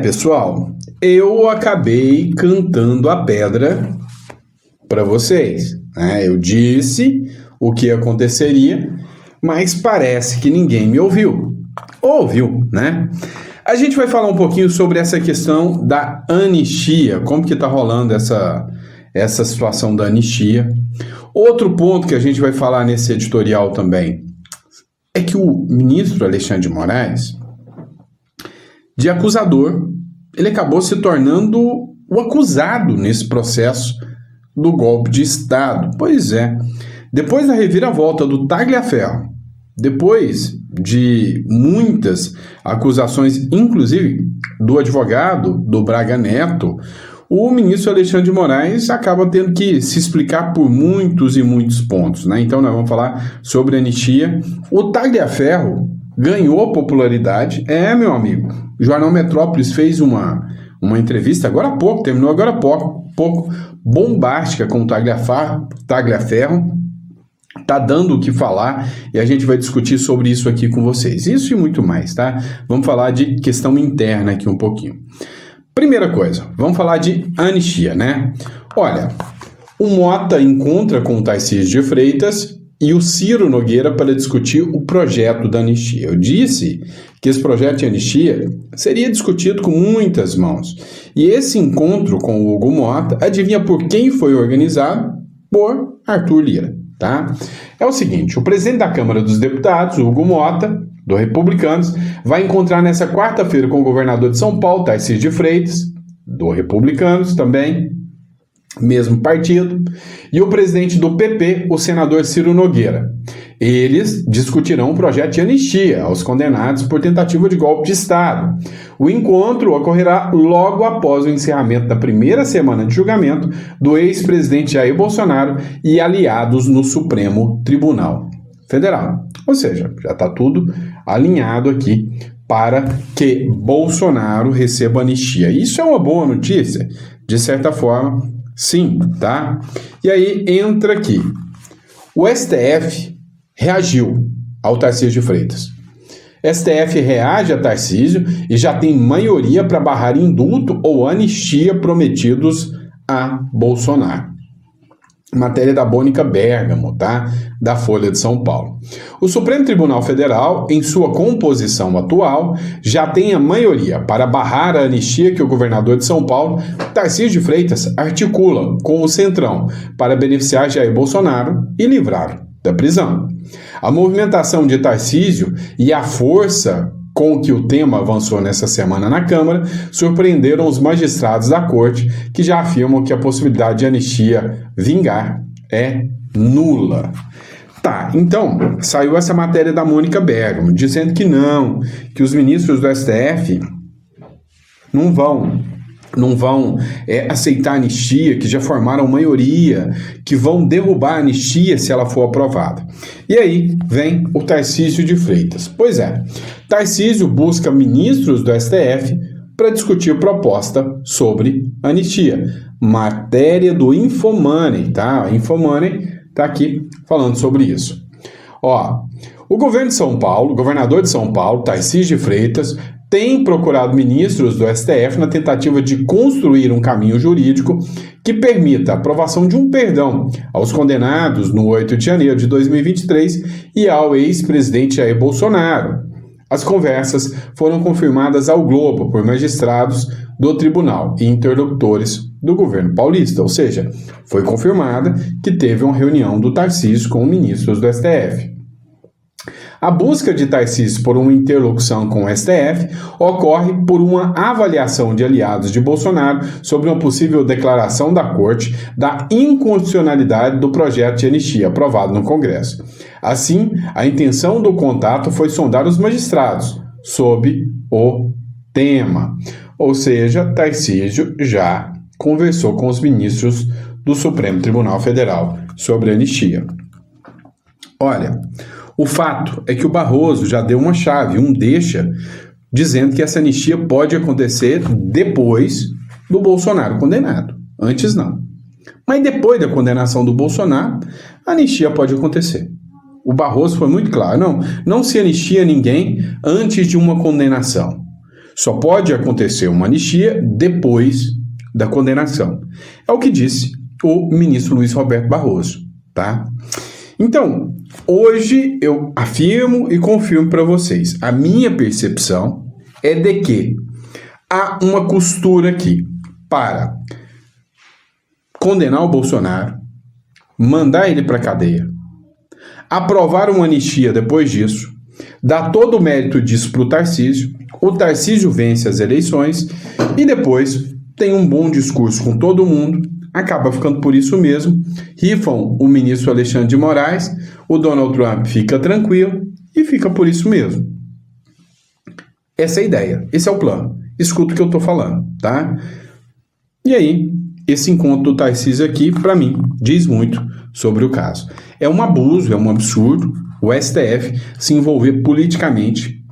Pessoal, eu acabei cantando a pedra para vocês, né? Eu disse o que aconteceria, mas parece que ninguém me ouviu. Ouviu, né? A gente vai falar um pouquinho sobre essa questão da anistia, como que está rolando essa situação da anistia. Outro ponto que a gente vai falar nesse editorial também é que o ministro Alexandre de Moraes, de acusador, ele acabou se tornando o acusado nesse processo do golpe de Estado. Pois é, depois da reviravolta do Tagliaferro, depois de muitas acusações, inclusive do advogado do Braga Neto, o ministro Alexandre de Moraes acaba tendo que se explicar por muitos e muitos pontos, né? Então nós vamos falar sobre anistia. O Tagliaferro ganhou popularidade, meu amigo. O Jornal Metrópolis fez uma entrevista agora há pouco, terminou agora há pouco, bombástica com o Tagliaferro. Tá dando o que falar e a gente vai discutir sobre isso aqui com vocês. Isso e muito mais, tá? Vamos falar de questão interna aqui um pouquinho. Primeira coisa, vamos falar de anistia, né? Olha, o Mota encontra com o Tarcísio de Freitas e o Ciro Nogueira para discutir o projeto da anistia. Eu disse que esse projeto de anistia seria discutido com muitas mãos. E esse encontro com o Hugo Mota, adivinha por quem foi organizado? Por Arthur Lira, tá? É o seguinte, o presidente da Câmara dos Deputados, Hugo Mota, do Republicanos, vai encontrar nessa quarta-feira com o governador de São Paulo, Tarcísio de Freitas, do Republicanos também, mesmo partido, e o presidente do PP, o senador Ciro Nogueira. Eles discutirão um projeto de anistia aos condenados por tentativa de golpe de Estado. O encontro ocorrerá logo após o encerramento da primeira semana de julgamento do ex-presidente Jair Bolsonaro e aliados no Supremo Tribunal Federal. Ou seja, já está tudo alinhado aqui para que Bolsonaro receba anistia. Isso é uma boa notícia, de certa forma, sim, tá? E aí entra aqui. O STF reagiu ao Tarcísio de Freitas. STF reage a Tarcísio e já tem maioria para barrar indulto ou anistia prometidos a Bolsonaro. Matéria da Mônica Bergamo, tá? Da Folha de São Paulo. O Supremo Tribunal Federal, em sua composição atual, já tem a maioria para barrar a anistia que o governador de São Paulo, Tarcísio de Freitas, articula com o Centrão para beneficiar Jair Bolsonaro e livrar da prisão. A movimentação de Tarcísio e a força com que o tema avançou nessa semana na Câmara surpreenderam os magistrados da Corte, que já afirmam que a possibilidade de anistia vingar é nula. Tá, então, saiu essa matéria da Mônica Bergamo, dizendo que não, que os ministros do STF não vão aceitar a anistia, que já formaram maioria, que vão derrubar a anistia se ela for aprovada. E aí vem o Tarcísio de Freitas. Pois é, Tarcísio busca ministros do STF para discutir proposta sobre anistia. Matéria do Infomoney, tá? Infomoney tá aqui falando sobre isso. O governo de São Paulo, o governador de São Paulo, Tarcísio de Freitas, tem procurado ministros do STF na tentativa de construir um caminho jurídico que permita a aprovação de um perdão aos condenados no 8 de janeiro de 2023 e ao ex-presidente Jair Bolsonaro. As conversas foram confirmadas ao Globo por magistrados do tribunal e interlocutores do governo paulista, ou seja, foi confirmada que teve uma reunião do Tarcísio com ministros do STF. A busca de Tarcísio por uma interlocução com o STF ocorre por uma avaliação de aliados de Bolsonaro sobre uma possível declaração da Corte da inconstitucionalidade do projeto de anistia aprovado no Congresso. Assim, a intenção do contato foi sondar os magistrados sobre o tema. Ou seja, Tarcísio já conversou com os ministros do Supremo Tribunal Federal sobre a anistia. Olha, o fato é que o Barroso já deu uma chave, um deixa, dizendo que essa anistia pode acontecer depois do Bolsonaro condenado. Antes não. Mas depois da condenação do Bolsonaro, a anistia pode acontecer. O Barroso foi muito claro, não se anistia ninguém antes de uma condenação. Só pode acontecer uma anistia depois da condenação. É o que disse o ministro Luiz Roberto Barroso, tá? Então, hoje eu afirmo e confirmo para vocês, a minha percepção é de que há uma costura aqui para condenar o Bolsonaro, mandar ele para a cadeia, aprovar uma anistia depois disso, dar todo o mérito disso para o Tarcísio vence as eleições e depois tem um bom discurso com todo mundo, acaba ficando por isso mesmo, rifam o ministro Alexandre de Moraes, o Donald Trump fica tranquilo e fica por isso mesmo. Essa é a ideia, esse é o plano. Escuta o que eu estou falando, tá? E aí, esse encontro do Tarcísio aqui, para mim, diz muito sobre o caso. É um abuso, é um absurdo o STF se envolver politicamente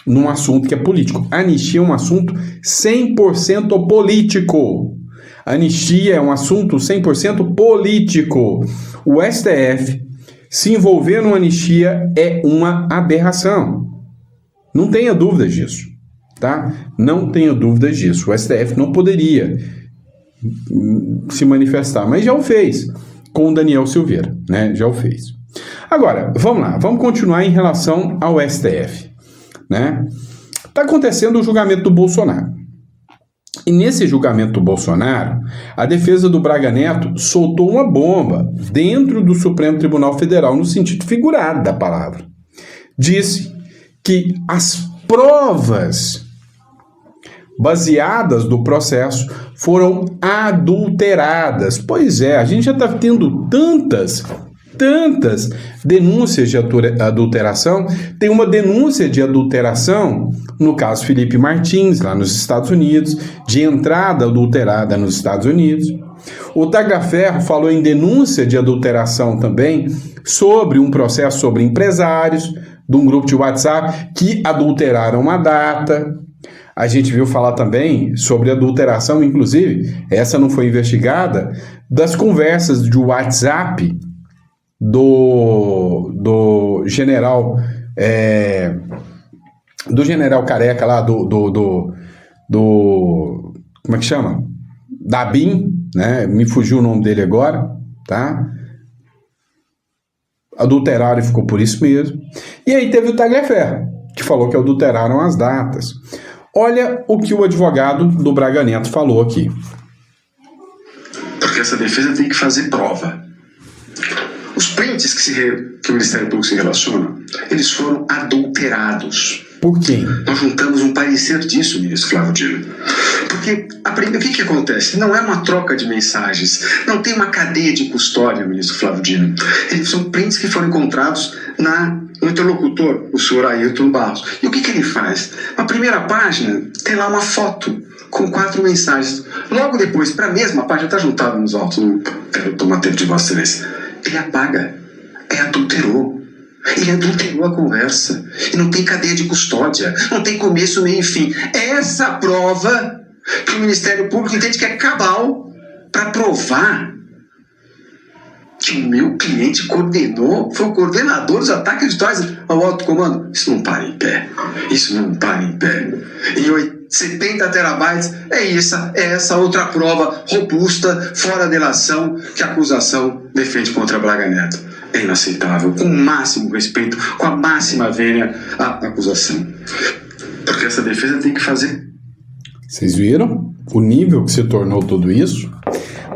num assunto que é político. A anistia é um assunto 100% político. A anistia é um assunto 100% político. O STF se envolver numa anistia é uma aberração. Não tenha dúvidas disso, tá? Não tenha dúvidas disso. O STF não poderia se manifestar, mas já o fez com o Daniel Silveira, né? Já o fez. Agora, vamos lá, vamos continuar em relação ao STF, né? Está acontecendo o julgamento do Bolsonaro. E nesse julgamento do Bolsonaro, a defesa do Braga Neto soltou uma bomba dentro do Supremo Tribunal Federal, no sentido figurado da palavra. Disse que as provas baseadas do processo foram adulteradas. Pois é, a gente já está tendo tantas denúncias de adulteração. Tem uma denúncia de adulteração no caso Felipe Martins, lá nos Estados Unidos, de entrada adulterada nos Estados Unidos. O Tagliaferro falou em denúncia de adulteração também sobre um processo sobre empresários de um grupo de WhatsApp que adulteraram uma data. A gente viu falar também sobre adulteração, inclusive, essa não foi investigada, das conversas de WhatsApp do general careca lá, como é que chama? Da BIM, né? Me fugiu o nome dele agora, tá? Adulteraram e ficou por isso mesmo. E aí teve o Tagliaferro, que falou que adulteraram as datas. Olha o que o advogado do Braga Neto falou aqui. Porque essa defesa tem que fazer prova. Os prints que o Ministério Público se relaciona, eles foram adulterados. Por quem? Nós juntamos um parecer disso, ministro Flávio Dino. Porque o que acontece? Não é uma troca de mensagens, não tem uma cadeia de custódia, ministro Flávio Dino. Eles são prints que foram encontrados no interlocutor, o senhor Ayrton Barros. E o que ele faz? Na primeira página tem lá uma foto com 4 mensagens. Logo depois, para a mesma página, está juntado nos autos, no tomateiro de Vossa Excelência. Ele apaga, adulterou. Ele adulterou a conversa. E não tem cadeia de custódia, não tem começo, meio e fim. É essa prova que o Ministério Público entende que é cabal para provar que o meu cliente coordenou, foi o coordenador dos ataques digitais ao alto comando. Isso não para em pé. Isso não para em pé. E 70 terabytes é essa outra prova robusta, fora delação, que a acusação defende contra Braga Neto. É inaceitável, com o máximo respeito, com a máxima vênia à acusação. Porque essa defesa tem que fazer. Vocês viram o nível que se tornou tudo isso?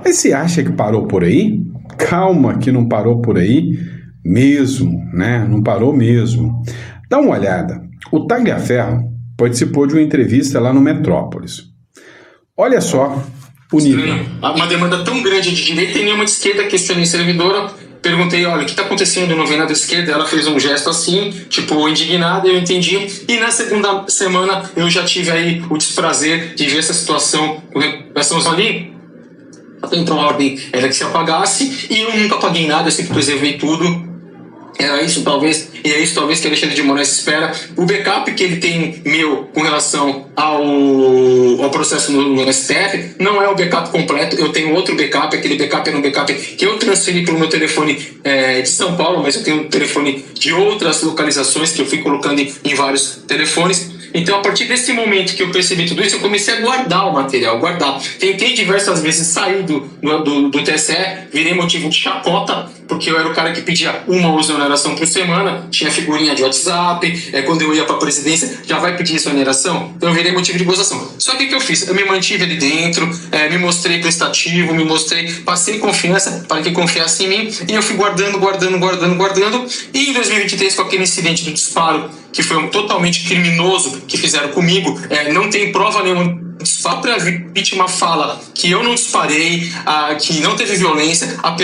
Mas você acha que parou por aí? Calma que não parou por aí mesmo, né? Não parou mesmo. Dá uma olhada. O Tagliaferro participou de uma entrevista lá no Metrópolis. Olha só o nível. Uma demanda tão grande de direita e nenhuma de esquerda. Questionei a servidora, perguntei, olha, o que está acontecendo? Não vem nada da esquerda. Ela fez um gesto assim, tipo, indignada, eu entendi. E na segunda semana eu já tive aí o desprazer de ver essa situação. Nós estamos ali. Então a ordem era que se apagasse e eu nunca apaguei nada, eu sempre preservei tudo. Era isso talvez que Alexandre de Moraes espera. O backup que ele tem meu com relação ao processo no STF não é o backup completo. Eu tenho outro backup, aquele backup era um backup que eu transferi para o meu telefone de São Paulo, mas eu tenho um telefone de outras localizações que eu fui colocando em vários telefones. Então, a partir desse momento que eu percebi tudo isso, eu comecei a guardar o material, Tentei diversas vezes sair do TSE, virei motivo de chacota, porque eu era o cara que pedia uma exoneração por semana, tinha figurinha de WhatsApp, quando eu ia para a presidência, já vai pedir exoneração? Então eu virei motivo de gozação. Só que o que eu fiz? Eu me mantive ali dentro, me mostrei prestativo, passei confiança para que confiasse em mim, e eu fui guardando, e em 2023, com aquele incidente do disparo, que foi totalmente criminoso que fizeram comigo, não tem prova nenhuma. A própria vítima fala que eu não disparei, que não teve violência. O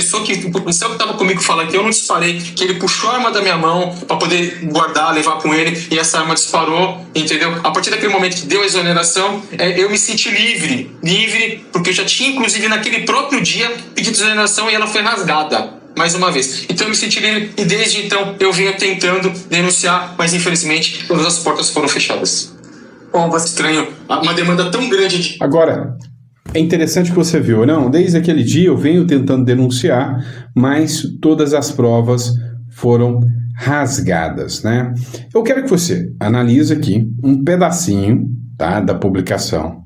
policial que estava comigo fala que eu não disparei, que ele puxou a arma da minha mão para poder guardar, levar com ele, e essa arma disparou, entendeu? A partir daquele momento que deu a exoneração, eu me senti livre, porque eu já tinha, inclusive, naquele próprio dia, pedido exoneração e ela foi rasgada. Mais uma vez. Então eu me senti livre e desde então eu vinha tentando denunciar, mas infelizmente todas as portas foram fechadas. Estranho, uma demanda tão grande de... Agora, é interessante que você viu, não? Desde aquele dia eu venho tentando denunciar, mas todas as provas foram rasgadas, né? Eu quero que você analise aqui um pedacinho, tá, da publicação,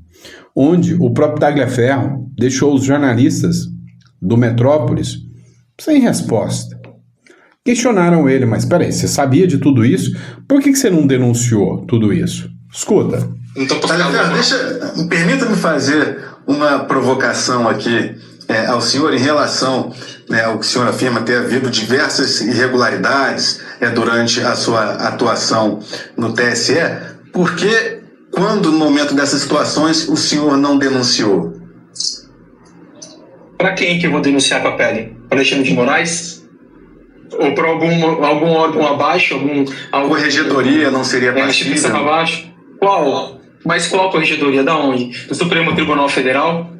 onde o próprio Tagliaferro deixou os jornalistas do Metrópolis sem resposta. Questionaram ele, mas peraí, você sabia de tudo isso? Por que você não denunciou tudo isso? Escuta. Permita-me fazer uma provocação aqui ao senhor em relação ao que o senhor afirma ter havido diversas irregularidades durante a sua atuação no TSE. Por que, quando no momento dessas situações, o senhor não denunciou? Para quem que eu vou denunciar com a pele? Para Alexandre de Moraes? Ou para algum órgão abaixo? Corregedoria não seria passível? Abaixo? Qual? Mas qual corregedoria? Da onde? Do Supremo Tribunal Federal?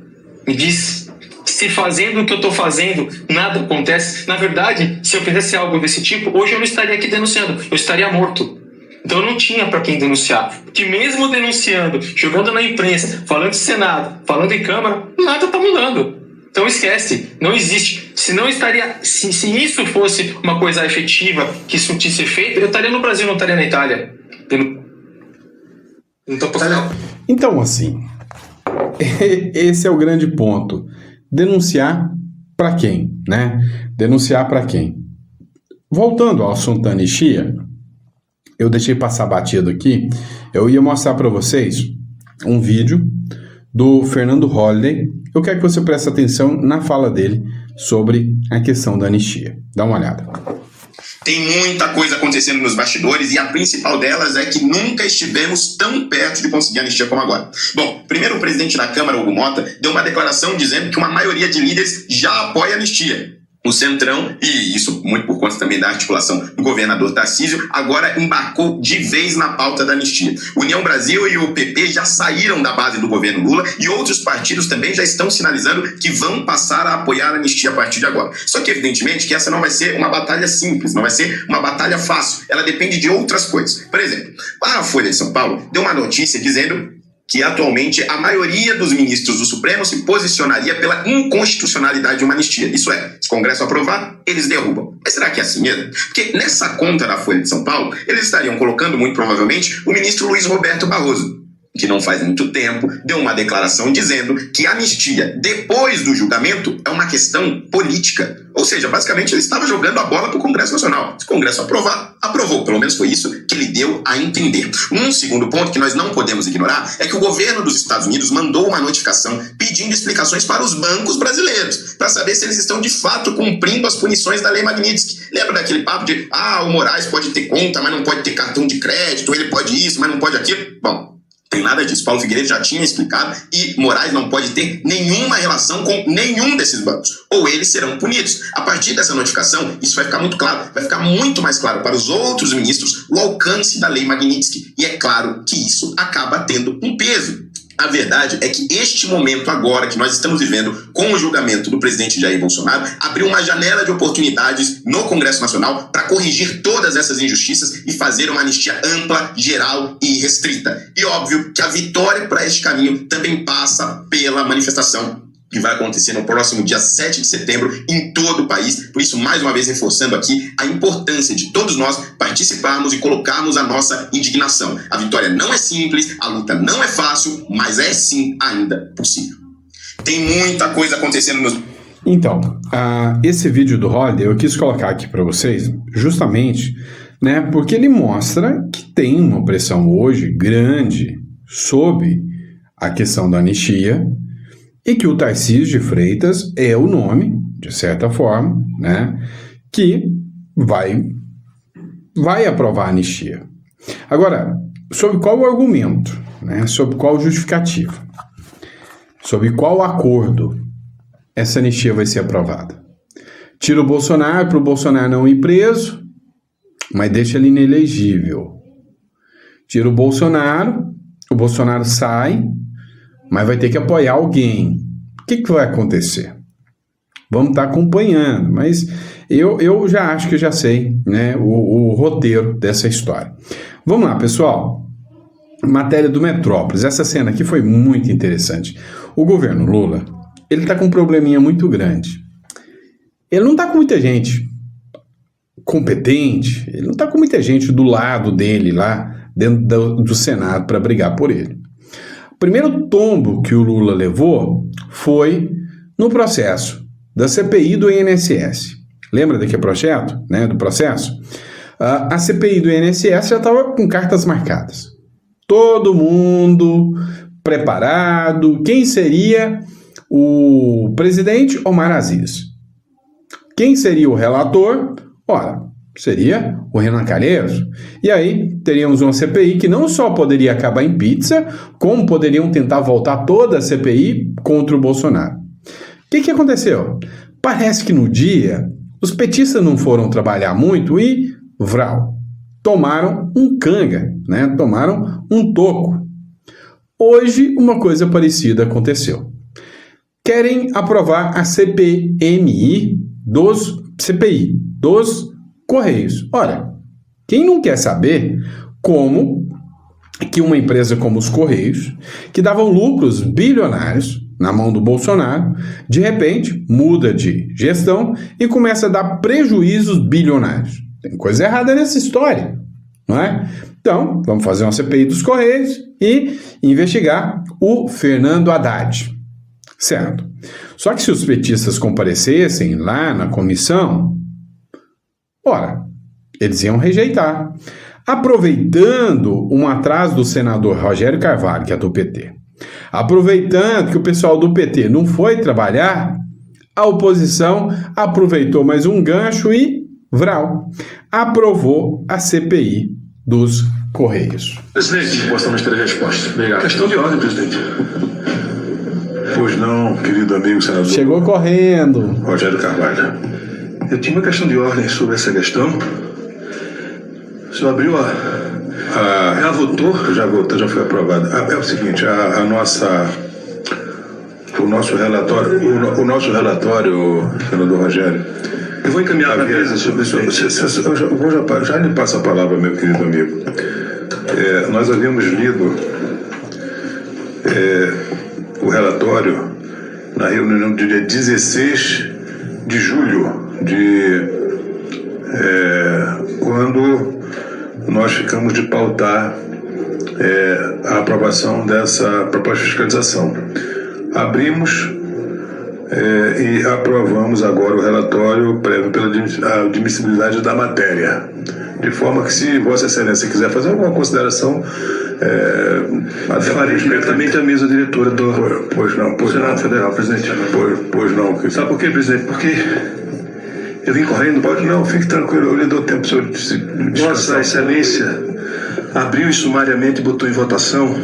Me diz. Se fazendo o que eu estou fazendo, nada acontece. Na verdade, se eu fizesse algo desse tipo, hoje eu não estaria aqui denunciando. Eu estaria morto. Então eu não tinha para quem denunciar. Porque mesmo denunciando, jogando na imprensa, falando de Senado, falando em Câmara, nada está mudando. Então esquece, não existe. Se isso fosse uma coisa efetiva, que isso tinha ser feito, eu estaria no Brasil, não estaria na Itália. Então, assim, esse é o grande ponto. Denunciar para quem, né? Denunciar para quem? Voltando ao assunto da anistia, eu deixei passar batido aqui, eu ia mostrar para vocês um vídeo do Fernando Holliday. Eu quero que você preste atenção na fala dele sobre a questão da anistia. Dá uma olhada. Tem muita coisa acontecendo nos bastidores e a principal delas é que nunca estivemos tão perto de conseguir anistia como agora. Bom, primeiro o presidente da Câmara, Hugo Mota, deu uma declaração dizendo que uma maioria de líderes já apoia a anistia. O Centrão, e isso muito por conta também da articulação do governador Tarcísio, agora embarcou de vez na pauta da anistia. União Brasil e o PP já saíram da base do governo Lula e outros partidos também já estão sinalizando que vão passar a apoiar a anistia a partir de agora. Só que, evidentemente, que essa não vai ser uma batalha simples, não vai ser uma batalha fácil. Ela depende de outras coisas. Por exemplo, a Folha de São Paulo deu uma notícia dizendo que atualmente a maioria dos ministros do Supremo se posicionaria pela inconstitucionalidade de uma anistia. Isso é, se o Congresso aprovar, eles derrubam. Mas será que é assim mesmo? Porque nessa conta da Folha de São Paulo, eles estariam colocando muito provavelmente o ministro Luiz Roberto Barroso, que não faz muito tempo deu uma declaração dizendo que a anistia, depois do julgamento, é uma questão política. Ou seja, basicamente ele estava jogando a bola para o Congresso Nacional. Se o Congresso aprovar, aprovou. Pelo menos foi isso que ele deu a entender. Um segundo ponto que nós não podemos ignorar é que o governo dos Estados Unidos mandou uma notificação pedindo explicações para os bancos brasileiros, para saber se eles estão de fato cumprindo as punições da Lei Magnitsky. Lembra daquele papo de, o Moraes pode ter conta, mas não pode ter cartão de crédito, ele pode isso, mas não pode aquilo? Bom, tem nada disso. Paulo Figueiredo já tinha explicado e Moraes não pode ter nenhuma relação com nenhum desses bancos. Ou eles serão punidos. A partir dessa notificação, isso vai ficar muito claro. Vai ficar muito mais claro para os outros ministros o alcance da Lei Magnitsky. E é claro que isso acaba tendo um peso. A verdade é que este momento agora que nós estamos vivendo com o julgamento do presidente Jair Bolsonaro abriu uma janela de oportunidades no Congresso Nacional para corrigir todas essas injustiças e fazer uma anistia ampla, geral e restrita. E óbvio que a vitória para este caminho também passa pela manifestação que vai acontecer no próximo dia 7 de setembro em todo o país. Por isso, mais uma vez, reforçando aqui a importância de todos nós participarmos e colocarmos a nossa indignação. A vitória não é simples, a luta não é fácil, mas é sim ainda possível. Tem muita coisa acontecendo nos... Então, esse vídeo do Holliday eu quis colocar aqui para vocês justamente, né, porque ele mostra que tem uma pressão hoje grande sobre a questão da anistia e que o Tarcísio de Freitas é o nome, de certa forma, né, que vai aprovar a anistia. Agora, sobre qual argumento, né, sobre qual justificativa, sobre qual acordo essa anistia vai ser aprovada? Tira o Bolsonaro para o Bolsonaro não ir preso, mas deixa ele inelegível. Tira o Bolsonaro sai, mas vai ter que apoiar alguém. O que vai acontecer? Vamos estar acompanhando, mas eu já acho que já sei, né, o roteiro dessa história. Vamos lá, pessoal. Matéria do Metrópolis. Essa cena aqui foi muito interessante. O governo Lula, ele está com um probleminha muito grande. Ele não está com muita gente competente, ele não está com muita gente do lado dele lá, dentro do Senado, para brigar por ele. O primeiro tombo que o Lula levou foi no processo da CPI do INSS. Lembra daquele projeto, né, do processo? A CPI do INSS já estava com cartas marcadas. Todo mundo preparado. Quem seria o presidente? Omar Aziz. Quem seria o relator? Ora, seria o Renan Calheiros. E aí teríamos uma CPI que não só poderia acabar em pizza, como poderiam tentar voltar toda a CPI contra o Bolsonaro. O que aconteceu? Parece que no dia os petistas não foram trabalhar muito e, vral, tomaram um canga, né? Tomaram um toco. Hoje uma coisa parecida aconteceu. Querem aprovar a CPMI dos Correios. Ora, quem não quer saber como que uma empresa como os Correios, que davam lucros bilionários na mão do Bolsonaro, de repente muda de gestão e começa a dar prejuízos bilionários. Tem coisa errada nessa história, não é? Então, vamos fazer uma CPI dos Correios e investigar o Fernando Haddad. Certo. Só que se os petistas comparecessem lá na comissão, ora, eles iam rejeitar. Aproveitando um atraso do senador Rogério Carvalho, que é do PT, aproveitando que o pessoal do PT não foi trabalhar, a oposição aproveitou mais um gancho e, vral, aprovou a CPI dos Correios. Presidente, possamos ter a resposta. Obrigado. Questão de ordem, presidente. Pois não, querido amigo senador. Chegou correndo. Rogério Carvalho. Eu tinha uma questão de ordem sobre essa questão. O senhor abriu já votou? Já votou, já foi aprovado. É o seguinte, o nosso relatório, senador Rogério. Eu vou encaminhar para a mesa, senhor presidente. Já lhe passo a palavra, meu querido amigo. Nós havíamos lido o relatório na reunião do dia 16 de julho, quando nós ficamos de pautar a aprovação dessa proposta de fiscalização. Abrimos e aprovamos agora o relatório prévio pela admissibilidade da matéria. De forma que, se Vossa Excelência quiser fazer alguma consideração, farei diretamente à mesa diretora do Senado Federal, presidente. Pois não. Sabe por quê, presidente? Porque eu vim correndo. Pode não, fique tranquilo, eu lhe dou tempo para o senhor descansar. Vossa Excelência abriu e sumariamente botou em votação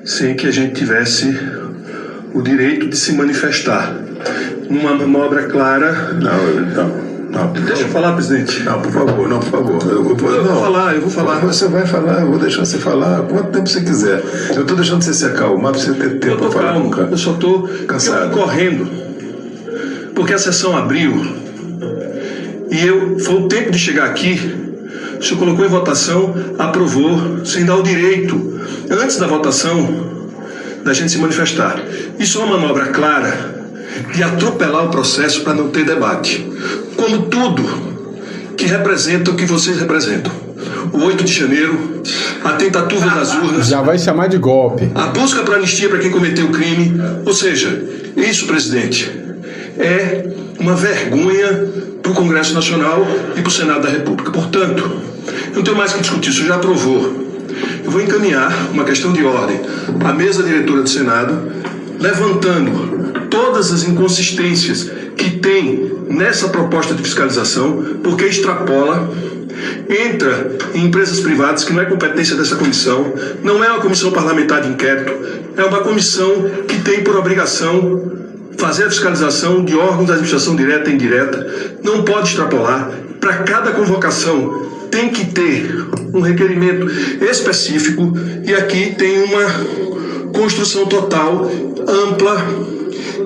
sem que a gente tivesse o direito de se manifestar. Numa manobra clara. Deixa eu falar, presidente. Não, por favor. Eu vou falar. Você vai falar, eu vou deixar você falar quanto tempo você quiser. Eu estou deixando você se acalmar para você ter tempo para falar. Calmo, eu só estou cansado. Correndo. Porque a sessão abriu e foi o tempo de chegar aqui. O senhor colocou em votação, aprovou, sem dar o direito, antes da votação, da gente se manifestar. Isso é uma manobra clara de atropelar o processo para não ter debate. Como tudo que representa o que vocês representam. O 8 de janeiro, a tentativa das urnas... Já vai chamar de golpe. A busca por anistia para quem cometeu o crime. Ou seja, isso, presidente, é uma vergonha para o Congresso Nacional e para o Senado da República. Portanto, eu não tenho mais que discutir, isso já aprovou. Eu vou encaminhar uma questão de ordem à mesa diretora do Senado, levantando todas as inconsistências que tem nessa proposta de fiscalização, porque extrapola, entra em empresas privadas, que não é competência dessa comissão, não é uma comissão parlamentar de inquérito, é uma comissão que tem por obrigação fazer a fiscalização de órgãos da administração direta e indireta, não pode extrapolar. Para cada convocação tem que ter um requerimento específico, e aqui tem uma construção total, ampla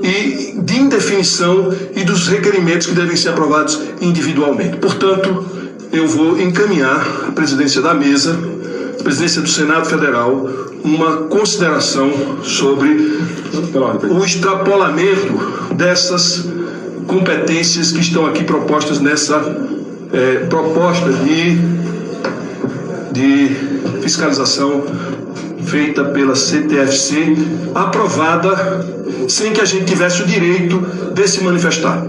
e de indefinição e dos requerimentos que devem ser aprovados individualmente. Portanto, eu vou encaminhar à presidência da mesa, à presidência do Senado Federal, uma consideração sobre o extrapolamento dessas competências que estão aqui propostas nessa proposta de fiscalização feita pela CTFC, aprovada sem que a gente tivesse o direito de se manifestar.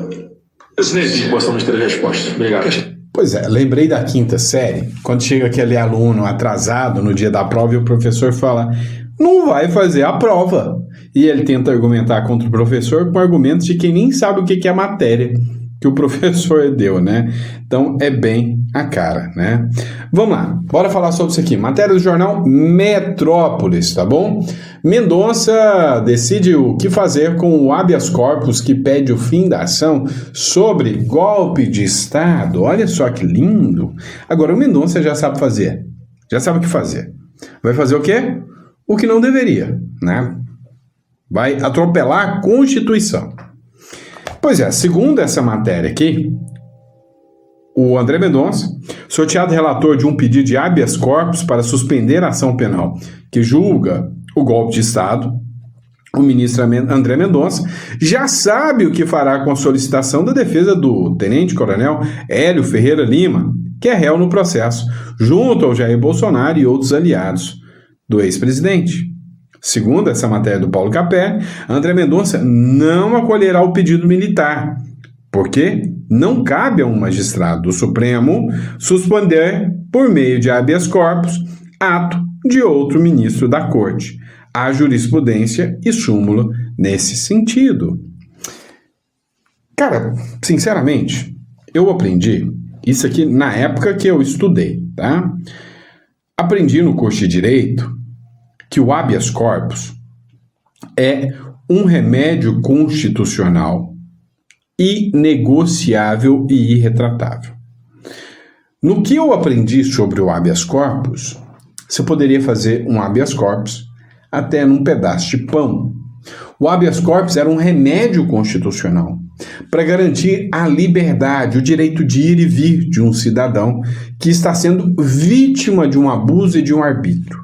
Presidente, gostamos de ter a resposta. Obrigado. Pois é, lembrei da quinta série, quando chega aquele aluno atrasado no dia da prova e o professor fala, não vai fazer a prova. E ele tenta argumentar contra o professor com argumentos de quem nem sabe o que é a matéria que o professor deu, né? Então é bem a cara, né? Vamos lá, bora falar sobre isso aqui. Matéria do jornal Metrópolis, tá bom? Mendonça decide o que fazer com o habeas corpus que pede o fim da ação sobre golpe de Estado. Olha só que lindo. Agora o Mendonça já sabe fazer, já sabe o que fazer. Vai fazer o quê? O que não deveria, né? Vai atropelar a Constituição. Pois é, segundo essa matéria aqui, o André Mendonça, sorteado relator de um pedido de habeas corpus para suspender a ação penal que julga o golpe de Estado, o ministro André Mendonça já sabe o que fará com a solicitação da defesa do tenente-coronel Hélio Ferreira Lima, que é réu no processo, junto ao Jair Bolsonaro e outros aliados do ex-presidente. Segundo essa matéria do Paulo Capelli, André Mendonça não acolherá o pedido militar, porque não cabe a um magistrado do Supremo suspender, por meio de habeas corpus, ato de outro ministro da Corte. Há jurisprudência e súmula nesse sentido. Cara, sinceramente, eu aprendi isso aqui na época que eu estudei, tá? Aprendi no curso de Direito que o habeas corpus é um remédio constitucional inegociável e irretratável. No que eu aprendi sobre o habeas corpus, você poderia fazer um habeas corpus até num pedaço de pão. O habeas corpus era um remédio constitucional para garantir a liberdade, o direito de ir e vir de um cidadão que está sendo vítima de um abuso e de um arbítrio.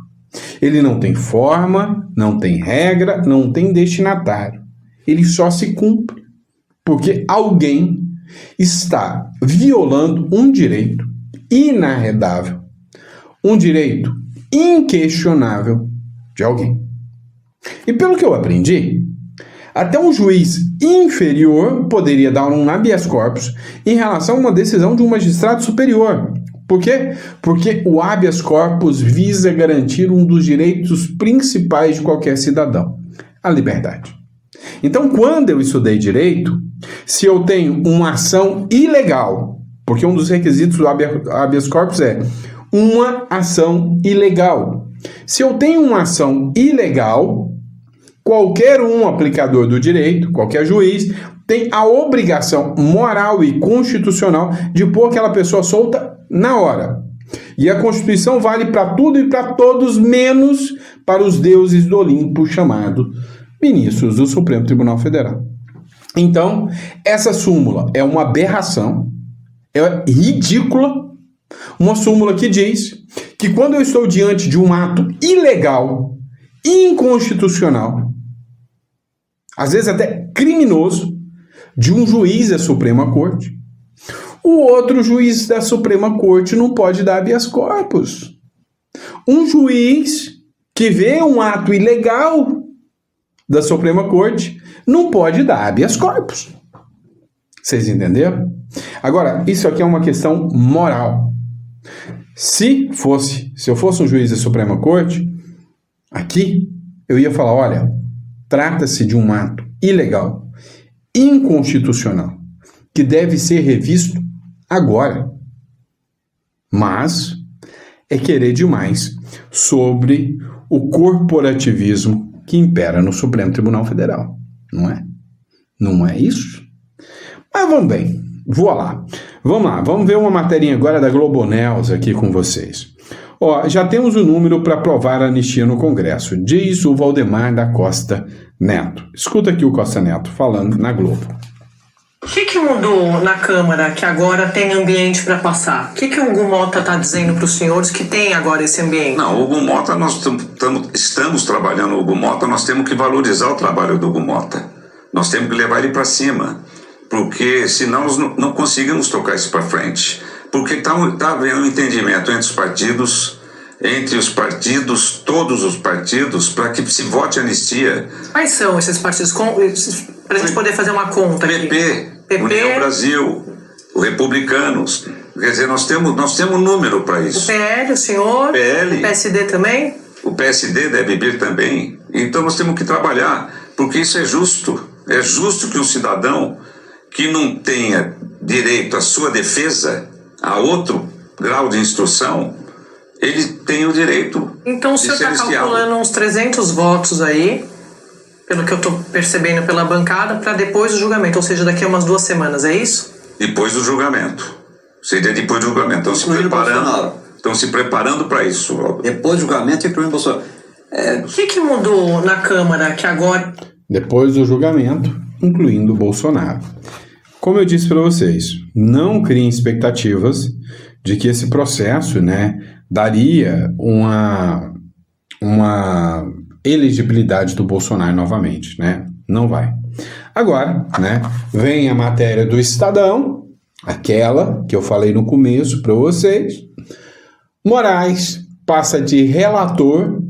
Ele não tem forma, não tem regra, não tem destinatário. Ele só se cumpre porque alguém está violando um direito inarredável, um direito inquestionável de alguém. E pelo que eu aprendi, até um juiz inferior poderia dar um habeas corpus em relação a uma decisão de um magistrado superior. Por quê? Porque o habeas corpus visa garantir um dos direitos principais de qualquer cidadão, a liberdade. Então, quando eu estudei direito, se eu tenho uma ação ilegal, porque um dos requisitos do habeas corpus é uma ação ilegal. Se eu tenho uma ação ilegal, qualquer um aplicador do direito, qualquer juiz, tem a obrigação moral e constitucional de pôr aquela pessoa solta na hora. E a Constituição vale para tudo e para todos, menos para os deuses do Olimpo, chamados ministros do Supremo Tribunal Federal. Então, essa súmula é uma aberração, é ridícula, uma súmula que diz que quando eu estou diante de um ato ilegal, inconstitucional, às vezes até criminoso, de um juiz da Suprema Corte. O outro juiz da Suprema Corte não pode dar habeas corpus. Um juiz que vê um ato ilegal da Suprema Corte não pode dar habeas corpus. Vocês entenderam? Agora, isso aqui é uma questão moral. Se eu fosse um juiz da Suprema Corte, aqui eu ia falar, olha, trata-se de um ato ilegal, inconstitucional, que deve ser revisto agora. Mas é querer demais sobre o corporativismo que impera no Supremo Tribunal Federal, não é? Não é isso? Mas vamos bem, vou lá. Vamos ver uma materinha agora da Globo News aqui com vocês. Já temos o número para aprovar a anistia no Congresso, diz o Valdemar da Costa Neto. Escuta aqui o Costa Neto falando na Globo. O que mudou na Câmara que agora tem ambiente para passar? O que o Hugo Mota está dizendo para os senhores que tem agora esse ambiente? Não, o Hugo Mota, nós estamos trabalhando o Hugo Mota, nós temos que valorizar o trabalho do Hugo Mota. Nós temos que levar ele para cima, porque senão nós não conseguimos tocar isso para frente. Porque está havendo um entendimento entre os partidos, todos os partidos, para que se vote anistia. Quais são esses partidos? Para a gente poder fazer uma conta aqui. PP, União Brasil, os Republicanos. Quer dizer, nós temos número para isso. O PL, o senhor? PL, o PSD também? O PSD deve vir também. Então nós temos que trabalhar, porque isso é justo. É justo que um cidadão que não tenha direito à sua defesa, a outro grau de instrução, ele tem o direito. Então o senhor está calculando uns 300 votos aí, pelo que eu estou percebendo pela bancada, para depois do julgamento, ou seja, daqui a umas 2 semanas, é isso? Depois do julgamento. Seria depois do julgamento. Estão se preparando para isso. Depois do julgamento, incluindo Bolsonaro. O que mudou na Câmara que agora... Depois do julgamento, incluindo Bolsonaro. Como eu disse para vocês, não criem expectativas de que esse processo, daria uma elegibilidade do Bolsonaro novamente, Não vai. Agora, vem a matéria do Estadão, aquela que eu falei no começo para vocês. Moraes passa de relator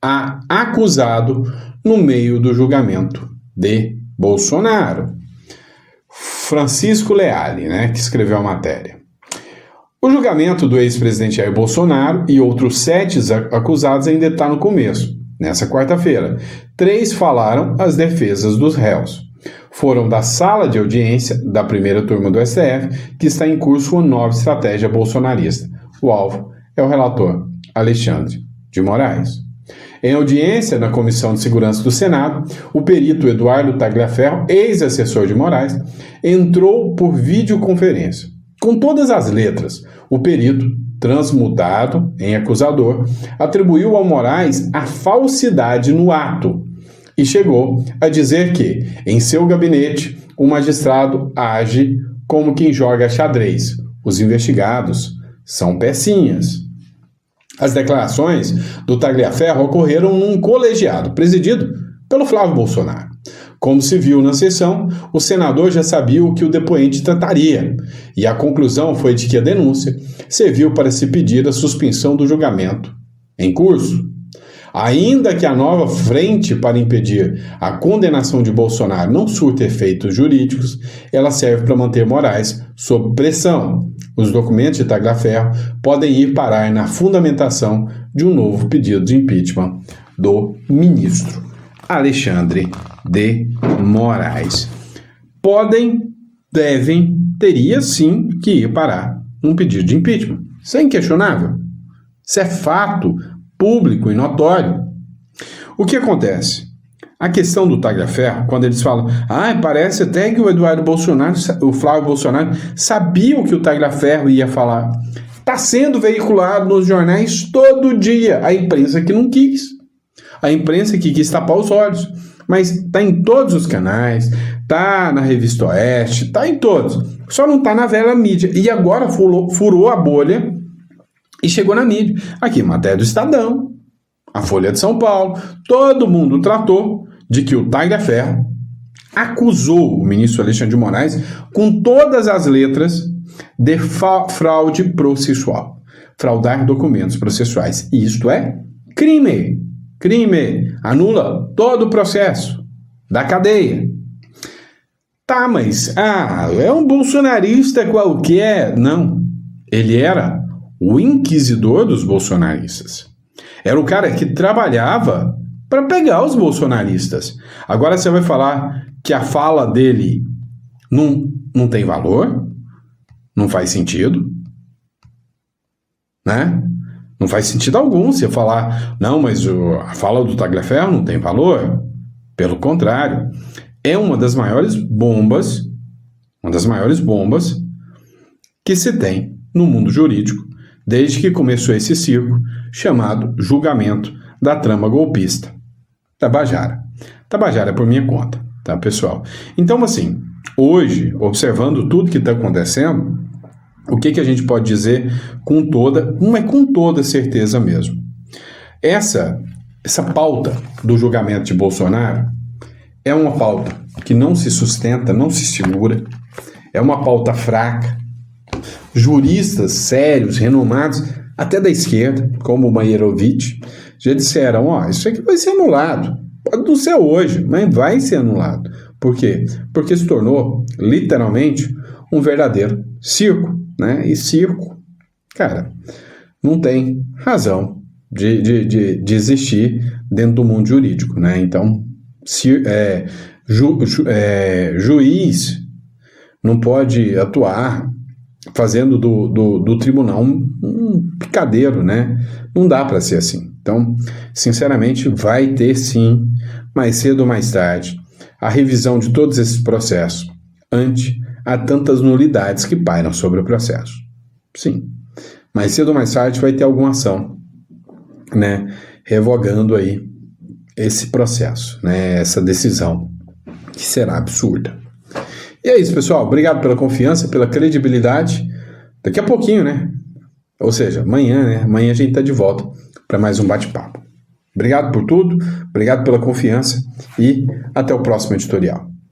a acusado no meio do julgamento de Bolsonaro. Francisco Leali, que escreveu a matéria. O julgamento do ex-presidente Jair Bolsonaro e outros 7 acusados ainda está no começo. Nessa quarta-feira, 3 falaram as defesas dos réus. Foram da sala de audiência da primeira turma do STF, que está em curso uma nova estratégia bolsonarista. O alvo é o relator Alexandre de Moraes. Em audiência na Comissão de Segurança do Senado, o perito Eduardo Tagliaferro, ex-assessor de Moraes, entrou por videoconferência. Com todas as letras, o perito, transmudado em acusador, atribuiu ao Moraes a falsidade no ato e chegou a dizer que, em seu gabinete, o magistrado age como quem joga xadrez. Os investigados são pecinhas. As declarações do Tagliaferro ocorreram num colegiado presidido pelo Flávio Bolsonaro. Como se viu na sessão, o senador já sabia o que o depoente trataria, e a conclusão foi de que a denúncia serviu para se pedir a suspensão do julgamento em curso. Ainda que a nova frente para impedir a condenação de Bolsonaro não surta efeitos jurídicos, ela serve para manter Moraes sob pressão. Os documentos de Tagliaferro podem ir parar na fundamentação de um novo pedido de impeachment do ministro Alexandre de Moraes. Teria sim que ir parar um pedido de impeachment. Isso é inquestionável. Isso é fato público e notório. O que acontece? A questão do Tagliaferro, quando eles falam, parece até que o Eduardo Bolsonaro, o Flávio Bolsonaro, sabia o que o Tagliaferro ia falar. Está sendo veiculado nos jornais todo dia. A imprensa que não quis. A imprensa que quis tapar os olhos. Mas está em todos os canais, está na Revista Oeste, está em todos. Só não está na velha mídia. E agora furou a bolha e chegou na mídia. Aqui, matéria do Estadão. a Folha de São Paulo, todo mundo tratou de que o Tagliaferro acusou o ministro Alexandre de Moraes com todas as letras de fraude processual, fraudar documentos processuais. E isto é crime. Crime. Anula todo o processo da cadeia. Tá, mas é um bolsonarista qualquer. Não. Ele era o inquisidor dos bolsonaristas. Era o cara que trabalhava para pegar os bolsonaristas. Agora você vai falar que a fala dele não tem valor? Não faz sentido? Né? Não faz sentido algum você falar, não, mas a fala do Tagliaferro não tem valor. Pelo contrário, é uma das maiores bombas que se tem no mundo jurídico desde que começou esse circo chamado julgamento da trama golpista. Tabajara. Tabajara é por minha conta, tá, pessoal? Então, assim, hoje, observando tudo que está acontecendo, o que a gente pode dizer com toda certeza mesmo? Essa pauta do julgamento de Bolsonaro é uma pauta que não se sustenta, não se segura, é uma pauta fraca. Juristas sérios, renomados, até da esquerda, como o Mairovitch, já disseram, isso aqui vai ser anulado. Pode não ser hoje, mas vai ser anulado. Por quê? Porque se tornou, literalmente, um verdadeiro circo, né? E circo, cara, não tem razão de existir dentro do mundo jurídico, né? Então, juiz não pode atuar fazendo do tribunal um picadeiro, né? Não dá para ser assim. Então, sinceramente, vai ter sim, mais cedo ou mais tarde, a revisão de todos esses processos ante a tantas nulidades que pairam sobre o processo. Sim, mais cedo ou mais tarde vai ter alguma ação, né? Revogando aí esse processo, né? Essa decisão, que será absurda. E é isso, pessoal. Obrigado pela confiança, pela credibilidade. Daqui a pouquinho, né? Ou seja, amanhã, né? Amanhã a gente está de volta para mais um bate-papo. Obrigado por tudo, obrigado pela confiança e até o próximo editorial.